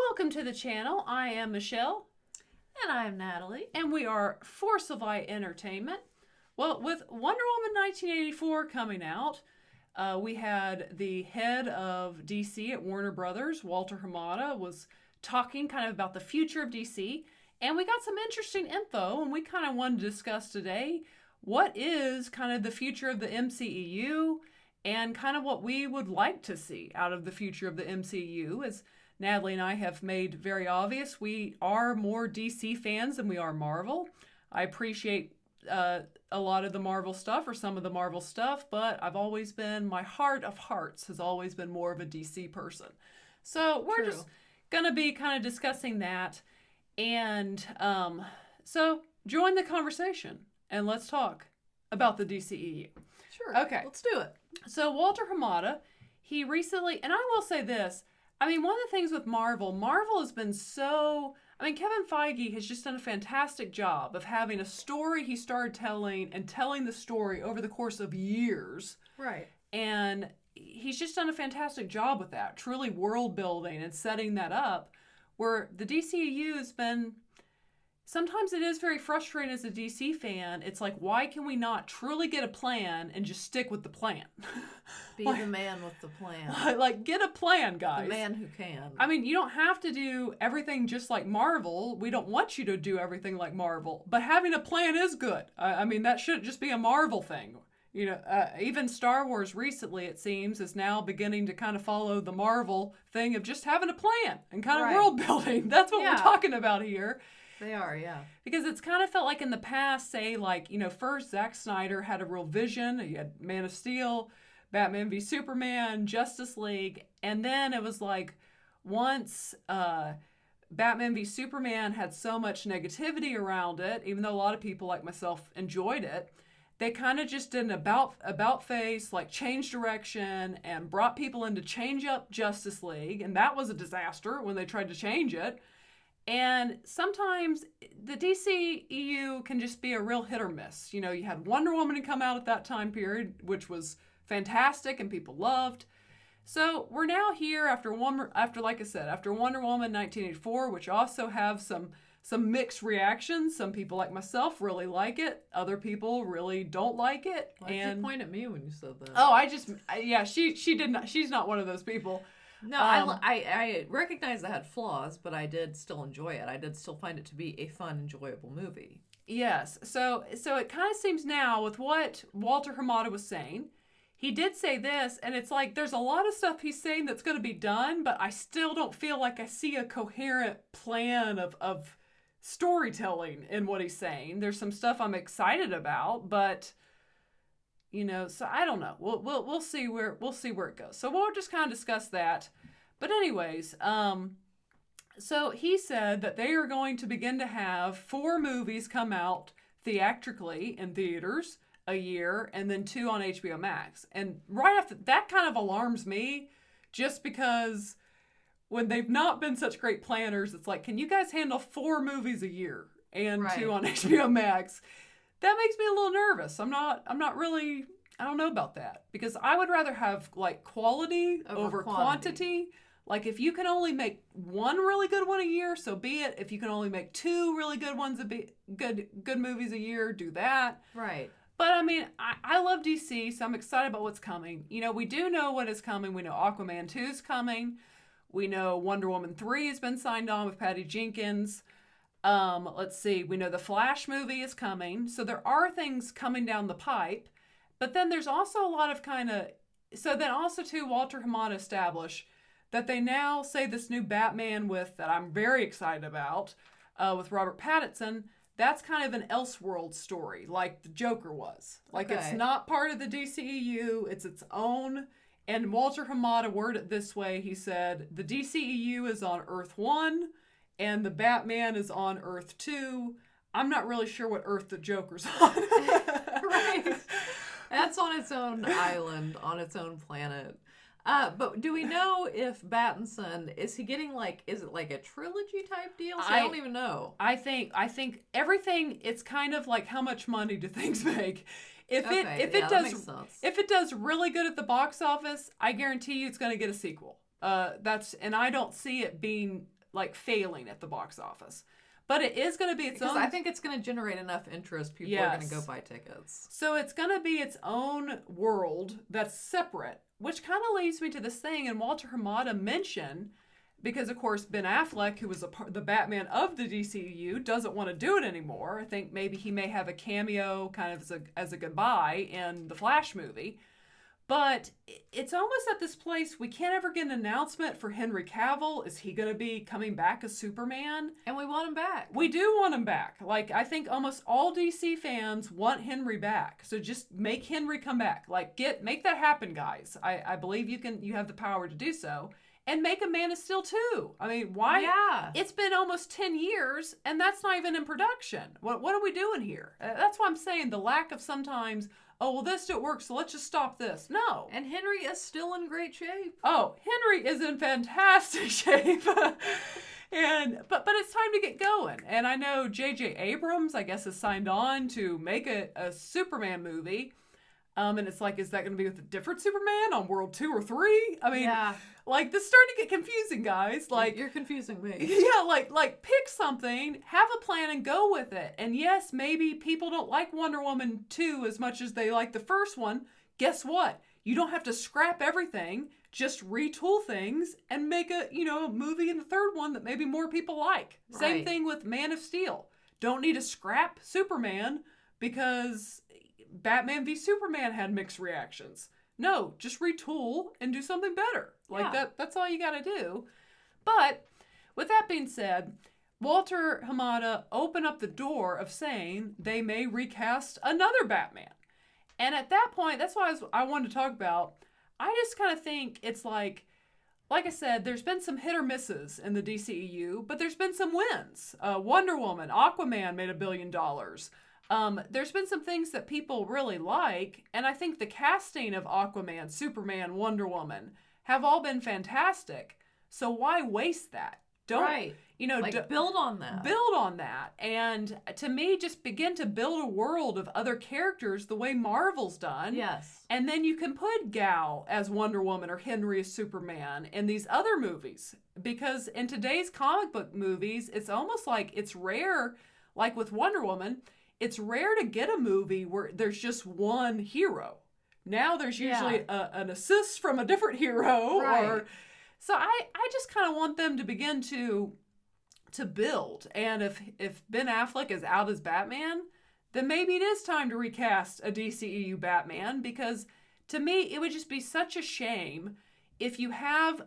Welcome to the channel. I am Michelle. And I'm Natalie. And we are Force of Light Entertainment. Well, with Wonder Woman 1984 coming out, we had the head of DC at Warner Brothers, Walter Hamada, was talking kind of about the future of DC. And we got some interesting info, and we kind of wanted to discuss today what is kind of the future of the MCEU and kind of what we would like to see out of the future of the MCU. As Natalie and I have made very obvious, we are more DC fans than we are Marvel. I appreciate a lot of the Marvel stuff or some of the Marvel stuff, but I've always been, my heart of hearts has always been more of a DC person. So we're just going to be kind of discussing that. And so join the conversation and let's talk about the DCEU. Sure. Okay. Let's do it. So Walter Hamada, he recently, and I will say this, I mean, one of the things with Marvel has been so, I mean, Kevin Feige has just done a fantastic job of having a story he started telling and telling the story over the course of years. Right. And he's just done a fantastic job with that, truly world building and setting that up, where the DCEU has been, sometimes it is very frustrating as a DC fan. It's like, why can we not truly get a plan and just stick with the plan? Be the man with the plan. Like, get a plan, guys. The man who can. I mean, you don't have to do everything just like Marvel. We don't want you to do everything like Marvel. But having a plan is good. I mean, that shouldn't just be a Marvel thing. You know, even Star Wars recently, it seems, is now beginning to kind of follow the Marvel thing of just having a plan and kind of world building. That's what we're talking about here. They are, yeah. Because it's kind of felt like in the past, say, like, you know, first Zack Snyder had a real vision. You had Man of Steel, Batman v Superman, Justice League. And then it was like once Batman v Superman had so much negativity around it, even though a lot of people like myself enjoyed it, they kind of just did an about face, like change direction and brought people in to change up Justice League. And that was a disaster when they tried to change it. And sometimes the DCEU can just be a real hit or miss. You know, you had Wonder Woman come out at that time period, which was fantastic and people loved. So we're now here after like I said, after Wonder Woman 1984, which also have some mixed reactions. Some people like myself really like it. Other people really don't like it. Why did you point at me when you said that? Oh, she did not. She's not one of those people. No, I recognize it had flaws, but I did still enjoy it. I did still find it to be a fun, enjoyable movie. Yes. So it kind of seems now with what Walter Hamada was saying, he did say this, and it's like there's a lot of stuff he's saying that's going to be done, but I still don't feel like I see a coherent plan of storytelling in what he's saying. There's some stuff I'm excited about, but you know, so I don't know. We'll see where it goes. So we'll just kind of discuss that. But anyways, so he said that they are going to begin to have 4 movies come out theatrically in theaters a year, and then 2 on HBO Max. And right after that, kind of alarms me, just because when they've not been such great planners, it's like, can you guys handle 4 movies a year and 2 on HBO Max? That makes me a little nervous. I'm not really, I don't know about that, because I would rather have like quality over quantity. Like if you can only make 1 really good one a year, so be it. If you can only make 2 really good ones, good movies a year, do that. Right. But I mean, I love DC, so I'm excited about what's coming. You know, we do know what is coming. We know Aquaman 2 is coming. We know Wonder Woman 3 has been signed on with Patty Jenkins. Let's see, we know the Flash movie is coming. So there are things coming down the pipe. But then there's also a lot of so then also too, Walter Hamada established that they now say this new Batman that I'm very excited about, with Robert Pattinson, that's kind of an Elseworld story, like the Joker was. Like It's not part of the DCEU, it's its own. And Walter Hamada worded it this way. He said, the DCEU is on Earth 1, and the Batman is on Earth 2. I'm not really sure what Earth the Joker's on. Right. That's on its own island, on its own planet. But do we know if Pattinson, is he getting is it like a trilogy type deal? So I don't even know. I think everything, it's kind of like how much money do things make? If it does really good at the box office, I guarantee you it's going to get a sequel. And I don't see it being like failing at the box office. But it is going to be its own. Because I think it's going to generate enough interest. People are going to go buy tickets. So it's going to be its own world that's separate, which kind of leads me to this thing. And Walter Hamada mentioned, because of course Ben Affleck, who was the Batman of the DCEU, doesn't want to do it anymore. I think maybe he may have a cameo kind of as a goodbye in the Flash movie. But it's almost at this place, we can't ever get an announcement for Henry Cavill. Is he going to be coming back as Superman? And we want him back. We do want him back. Like, I think almost all DC fans want Henry back. So just make Henry come back. Like, make that happen, guys. I believe you have the power to do so. And make a Man of Steel 2. I mean, why? Yeah. It's been almost 10 years, and that's not even in production. What are we doing here? That's why I'm saying the lack of sometimes, oh, well, this didn't work, so let's just stop this. No. And Henry is still in great shape. Oh, Henry is in fantastic shape. But it's time to get going. And I know J.J. Abrams, I guess, has signed on to make a Superman movie. And it's like, is that going to be with a different Superman on World 2 or 3? I mean, like, this is starting to get confusing, guys. Like, you're confusing me. Yeah, like pick something, have a plan, and go with it. And yes, maybe people don't like Wonder Woman 2 as much as they like the first one. Guess what? You don't have to scrap everything. Just retool things and make a movie in the third one that maybe more people like. Right. Same thing with Man of Steel. Don't need to scrap Superman because Batman v Superman had mixed reactions. No, just retool and do something better. Like that's all you got to do. But with that being said, Walter Hamada opened up the door of saying they may recast another Batman. And at that point, that's why I wanted to talk about. I just kind of think it's like I said, there's been some hit or misses in the DCEU, but there's been some wins. Wonder Woman, Aquaman made $1 billion. There's been some things that people really like, and I think the casting of Aquaman, Superman, Wonder Woman have all been fantastic. So why waste that? Don't build on that. Build on that. And to me, just begin to build a world of other characters the way Marvel's done. Yes. And then you can put Gal as Wonder Woman or Henry as Superman in these other movies. Because in today's comic book movies, it's almost like it's rare, like with Wonder Woman, it's rare to get a movie where there's just one hero. Now there's usually an assist from a different hero. Right. So I just kind of want them to begin to build. And if Ben Affleck is out as Batman, then maybe it is time to recast a DCEU Batman, because to me it would just be such a shame if you have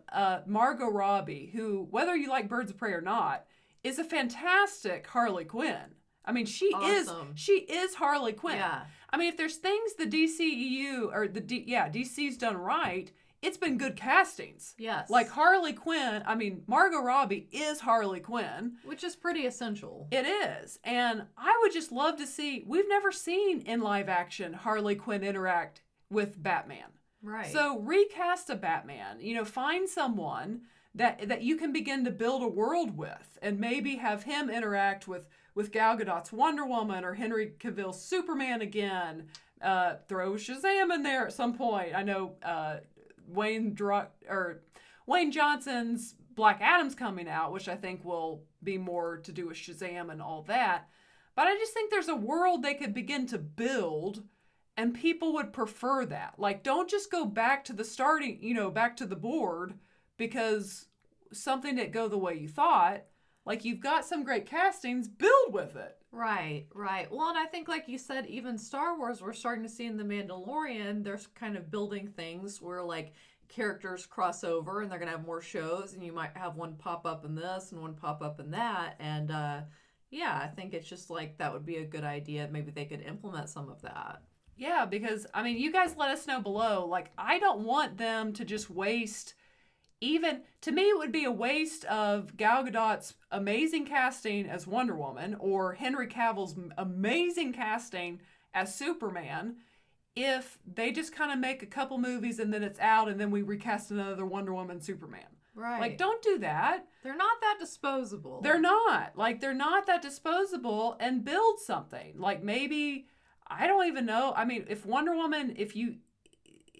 Margot Robbie, who, whether you like Birds of Prey or not, is a fantastic Harley Quinn. I mean, she is Harley Quinn. Yeah. I mean, if there's things the DCEU or DC's done right, it's been good castings. Yes. Like Harley Quinn, I mean, Margot Robbie is Harley Quinn. Which is pretty essential. It is. And I would just love to see, we've never seen in live action Harley Quinn interact with Batman. Right. So recast a Batman, find someone that you can begin to build a world with, and maybe have him interact with Gal Gadot's Wonder Woman or Henry Cavill's Superman again. Throw Shazam in there at some point. I know Wayne Johnson's Black Adam's coming out, which I think will be more to do with Shazam and all that. But I just think there's a world they could begin to build, and people would prefer that. Like, don't just go back to the starting, back to the board because something didn't go the way you thought. Like, you've got some great castings, build with it. Right. Well, and I think, like you said, even Star Wars, we're starting to see in The Mandalorian, they're kind of building things where, like, characters cross over and they're going to have more shows, and you might have one pop up in this and one pop up in that. And, I think it's just, like, that would be a good idea. Maybe they could implement some of that. Yeah, because, I mean, you guys let us know below. Like, I don't want them to just waste... Even, to me, it would be a waste of Gal Gadot's amazing casting as Wonder Woman or Henry Cavill's amazing casting as Superman if they just kind of make a couple movies and then it's out and then we recast another Wonder Woman Superman. Right. Like, don't do that. They're not that disposable. They're not. Like, they're not that disposable, and build something. Like, maybe, I don't even know. I mean, if Wonder Woman, if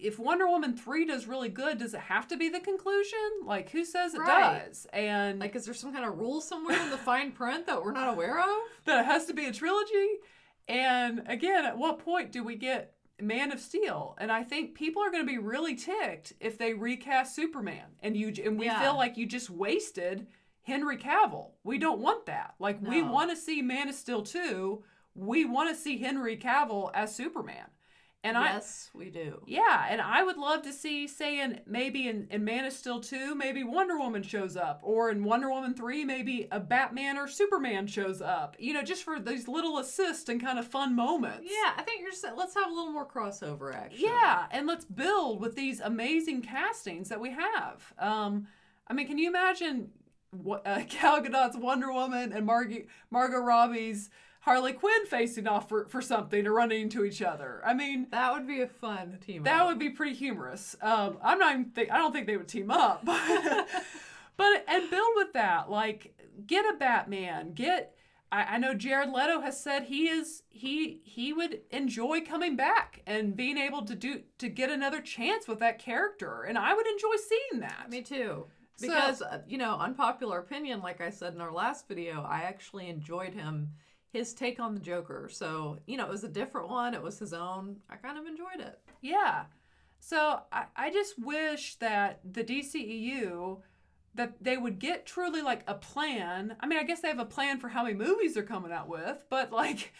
if Wonder Woman 3 does really good, does it have to be the conclusion? Like, who says it Right. does? And Like, is there some kind of rule somewhere in the fine print that we're not aware of? that it has to be a trilogy? And again, at what point do we get Man of Steel? And I think people are going to be really ticked if they recast Superman, and we feel like you just wasted Henry Cavill. We don't want that. Like, we want to see Man of Steel 2. We want to see Henry Cavill as Superman. And yes, we do. Yeah, and I would love to see, say, maybe in Man of Steel 2, maybe Wonder Woman shows up. Or in Wonder Woman 3, maybe a Batman or Superman shows up. You know, just for these little assists and kind of fun moments. Yeah, I think let's have a little more crossover action. Yeah, and let's build with these amazing castings that we have. I mean, can you imagine Gal Gadot's Wonder Woman and Margot Robbie's Harley Quinn facing off for something or running into each other? I mean, that would be a fun team up. That would be pretty humorous. I don't think they would team up, but and build with that. Like, get a Batman. I know Jared Leto has said he would enjoy coming back and being able to get another chance with that character, and I would enjoy seeing that. Me too. Because unpopular opinion, like I said in our last video, I actually enjoyed his take on the Joker. So, it was a different one. It was his own. I kind of enjoyed it. Yeah. So I just wish that the DCEU, that they would get truly like a plan. I mean, I guess they have a plan for how many movies they're coming out with, but like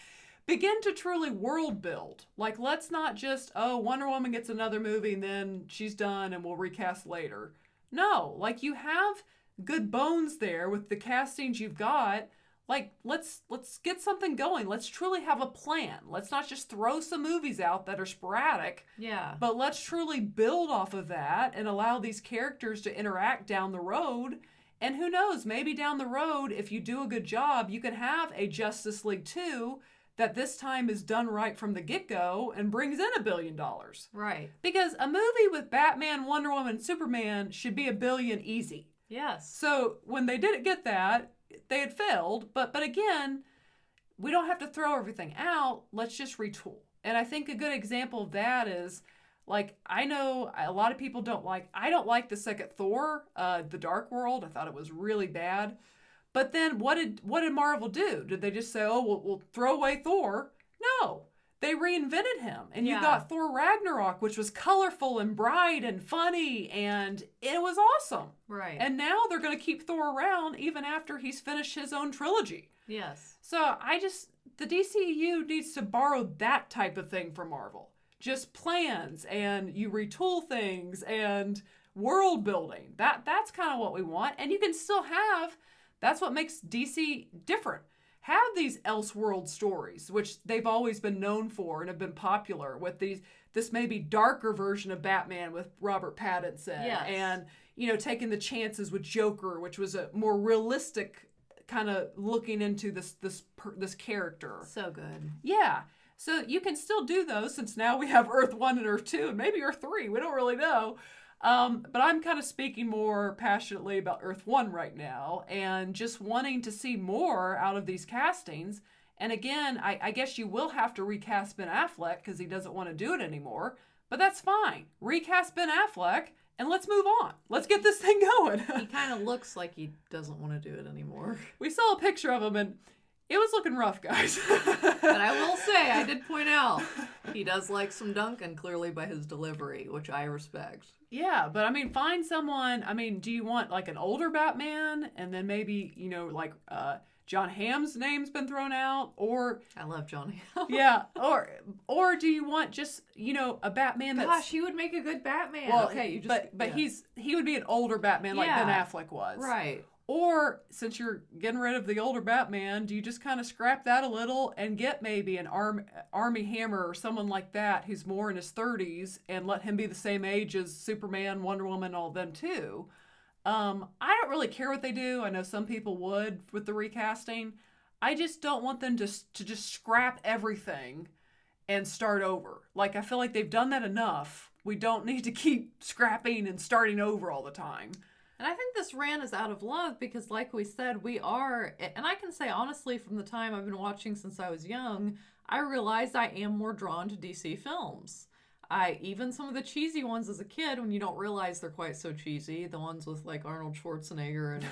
begin to truly world build. Like, let's not just, Wonder Woman gets another movie and then she's done and we'll recast later. No, like, you have good bones there with the castings you've got. Like, let's get something going. Let's truly have a plan. Let's not just throw some movies out that are sporadic. Yeah. But let's truly build off of that and allow these characters to interact down the road. And who knows, maybe down the road, if you do a good job, you can have a Justice League 2 that this time is done right from the get-go and brings in $1 billion. Right. Because a movie with Batman, Wonder Woman, and Superman should be $1 billion easy. Yes. So when they didn't get that, they had failed. But again, we don't have to throw everything out. Let's just retool. And I think a good example of that is, like, I know a lot of people I don't like the second Thor, The Dark World. I thought it was really bad. But then what did Marvel do? Did they just say, we'll throw away Thor? No. They reinvented him. And you got Thor Ragnarok, which was colorful and bright and funny, and it was awesome. Right. And now they're going to keep Thor around even after he's finished his own trilogy. Yes. So the DCEU needs to borrow that type of thing from Marvel. Just plans, and you retool things, and world building. That's kind of what we want. And you can still have... That's what makes DC different. Have these Elseworld stories, which they've always been known for and have been popular, with this maybe darker version of Batman with Robert Pattinson. Yes. And, taking the chances with Joker, which was a more realistic kind of looking into this character. So good. Yeah. So you can still do those, since now we have Earth 1 and Earth 2 and maybe Earth 3. We don't really know. But I'm kind of speaking more passionately about Earth 1 right now, and just wanting to see more out of these castings. And again, I guess you will have to recast Ben Affleck because he doesn't want to do it anymore, but that's fine. Recast Ben Affleck and let's move on. Let's get this thing going. He kind of looks like he doesn't want to do it anymore. We saw a picture of him and it was looking rough, guys. But I will say, I did point out, he does like some Duncan, clearly by his delivery, which I respect. Yeah, but I mean, find someone. I mean, do you want like an older Batman, and then maybe like John Hamm's name's been thrown out, or I love John Hamm. Yeah, or do you want just a Batman that's... Gosh, he would make a good Batman. Well, okay, you just but he would be an older Batman like Ben Affleck was, right? Or, since you're getting rid of the older Batman, do you just kind of scrap that a little and get maybe an Army Hammer or someone like that who's more in his 30s and let him be the same age as Superman, Wonder Woman, all of them too? I don't really care what they do. I know some people would with the recasting. I just don't want them to just scrap everything and start over. Like, I feel like they've done that enough. We don't need to keep scrapping and starting over all the time. And I think this rant is out of love because, like we said, we are, and I can say honestly, from the time I've been watching since I was young, I realized I am more drawn to DC films. even some of the cheesy ones as a kid, when you don't realize they're quite so cheesy, the ones with like Arnold Schwarzenegger and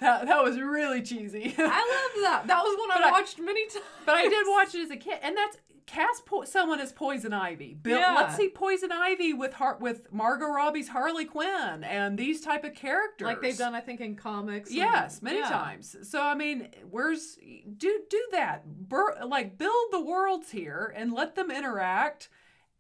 that was really cheesy. I love that. That was one I watched many times. But I did watch it as a kid, and that's cast someone as Poison Ivy. Let's see Poison Ivy with Margot Robbie's Harley Quinn and these type of characters, like they've done, I think, in comics. Yes, many times. So I mean, do that? Build the worlds here and let them interact.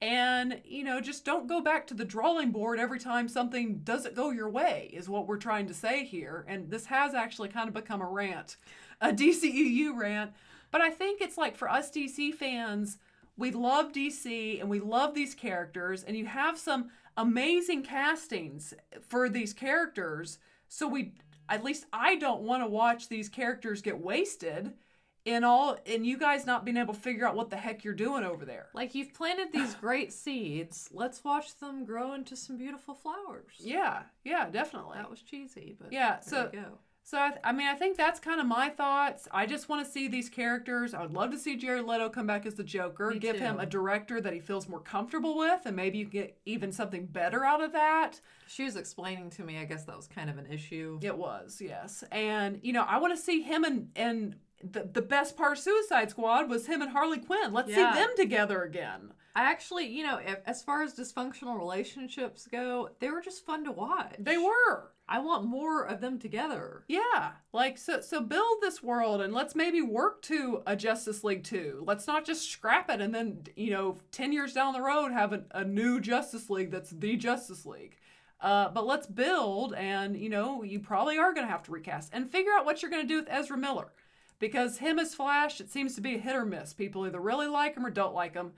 And, just don't go back to the drawing board every time something doesn't go your way, is what we're trying to say here. And this has actually kind of become a rant, a DCEU rant. But I think it's like, for us DC fans, we love DC and we love these characters. And you have some amazing castings for these characters. So at least I don't want to watch these characters get wasted and you guys not being able to figure out what the heck you're doing over there. Like, you've planted these great seeds. Let's watch them grow into some beautiful flowers. Yeah, definitely. That was cheesy, but yeah, there you go. So, I think that's kind of my thoughts. I just want to see these characters. I would love to see Jared Leto come back as the Joker. Me Give too. him a director that he feels more comfortable with, and maybe you get even something better out of that. She was explaining to me, I guess that was kind of an issue. It was, yes. And, I want to see him and the best part of Suicide Squad was him and Harley Quinn. Let's see them together again. I actually, as far as dysfunctional relationships go, they were just fun to watch. They were. I want more of them together. Yeah. So build this world, and let's maybe work to a Justice League 2. Let's not just scrap it and then, 10 years down the road have a new Justice League that's the Justice League. But let's build, and, you probably are going to have to recast and figure out what you're going to do with Ezra Miller. Because him as Flash, it seems to be a hit or miss. People either really like him or don't like him.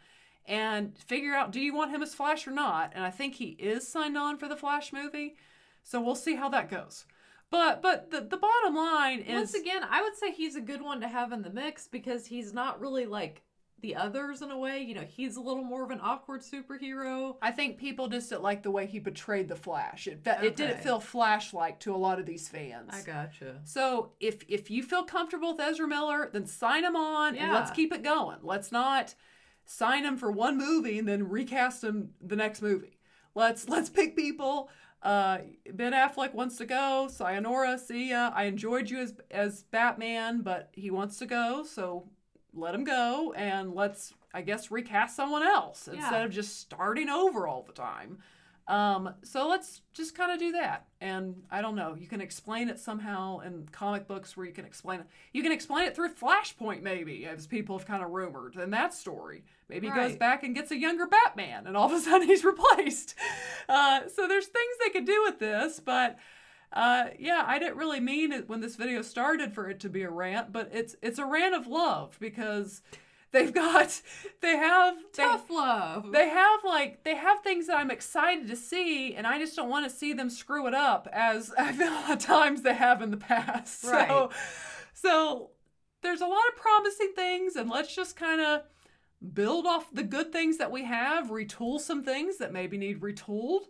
And figure out, do you want him as Flash or not? And I think he is signed on for the Flash movie. So we'll see how that goes. But the bottom line is... Once again, I would say he's a good one to have in the mix because he's not really like the others in a way. He's a little more of an awkward superhero. I think people just didn't like the way he portrayed the Flash. It didn't feel Flash-like to a lot of these fans. I gotcha. So if you feel comfortable with Ezra Miller, then sign him on and let's keep it going. Let's not sign him for one movie and then recast him the next movie. Let's pick people. Ben Affleck wants to go. Sayonara, see ya. I enjoyed you as Batman, but he wants to go, so let him go, and let's, I guess, recast someone else instead of just starting over all the time. So let's just kind of do that. And I don't know, you can explain it somehow in comic books where you can explain it. You can explain it through Flashpoint, maybe, as people have kind of rumored in that story. Maybe he goes back and gets a younger Batman, and all of a sudden he's replaced. So there's things they could do with this, but I didn't really mean it when this video started for it to be a rant, but it's a rant of love because they have tough love. They have things that I'm excited to see, and I just don't want to see them screw it up as I feel a lot of times they have in the past. Right. So there's a lot of promising things, and let's just kind of build off the good things that we have, retool some things that maybe need retooled,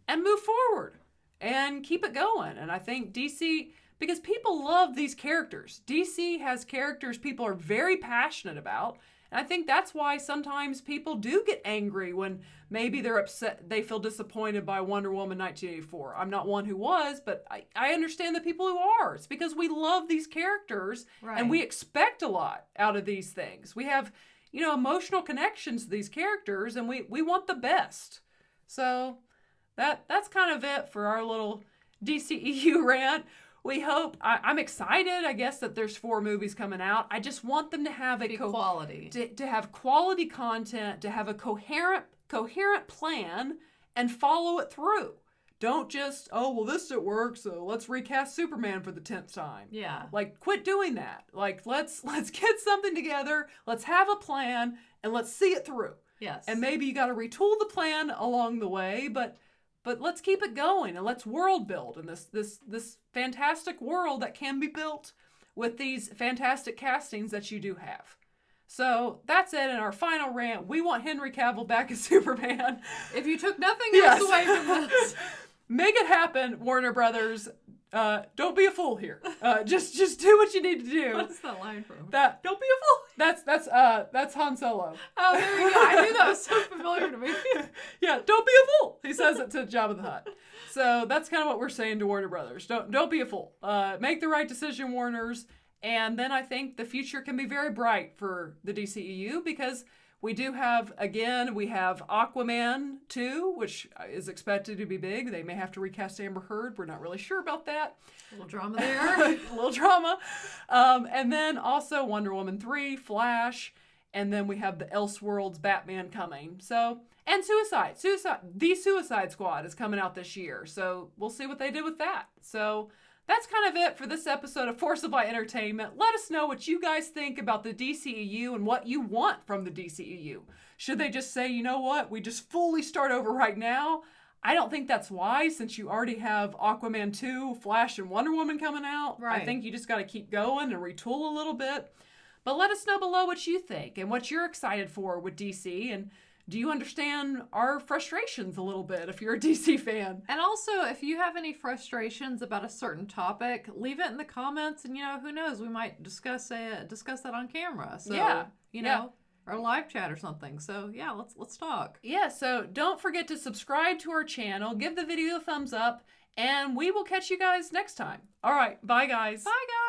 and move forward and keep it going. And I think DC, because people love these characters. DC has characters people are very passionate about. And I think that's why sometimes people do get angry when maybe they're upset, they feel disappointed by Wonder Woman 1984. I'm not one who was, but I understand the people who are. It's because we love these characters and we expect a lot out of these things. We have, emotional connections to these characters, and we want the best. So that's kind of it for our little DCEU rant. We hope, I'm excited, I guess, that there's 4 movies coming out. I just want them to have quality. To have quality content, to have a coherent plan and follow it through. Don't just, this didn't work, so let's recast Superman for the 10th time. Yeah. Quit doing that. Let's get something together, let's have a plan, and let's see it through. Yes. And maybe you got to retool the plan along the way, but let's keep it going, and let's world build in this fantastic world that can be built with these fantastic castings that you do have. So that's it in our final rant. We want Henry Cavill back as Superman. If you took nothing else away from this, make it happen, Warner Brothers. Don't be a fool here. Just do what you need to do. What's that line from? Don't be a fool. That's Han Solo. Oh, there you go. I knew that was so familiar to me. Yeah, don't be a fool. He says it to Jabba the Hutt. So that's kind of what we're saying to Warner Brothers. Don't be a fool. Make the right decision, Warners. And then I think the future can be very bright for the DCEU because we have Aquaman 2, which is expected to be big. They may have to recast Amber Heard. We're not really sure about that. A little drama there. A little drama. And then also Wonder Woman 3, Flash, and then we have the Elseworlds Batman coming. So, and The Suicide Squad is coming out this year. So we'll see what they did with that. So that's kind of it for this episode of Forcibly Entertainment. Let us know what you guys think about the DCEU and what you want from the DCEU. Should they just say, you know what, we just fully start over right now? I don't think that's wise since you already have Aquaman 2, Flash, and Wonder Woman coming out. Right. I think you just got to keep going and retool a little bit. But let us know below what you think and what you're excited for with DC. And do you understand our frustrations a little bit if you're a DC fan? And also, if you have any frustrations about a certain topic, leave it in the comments and, who knows, we might discuss that on camera. So, or live chat or something. So, yeah, let's talk. Yeah, so don't forget to subscribe to our channel, give the video a thumbs up, and we will catch you guys next time. All right, bye, guys. Bye, guys.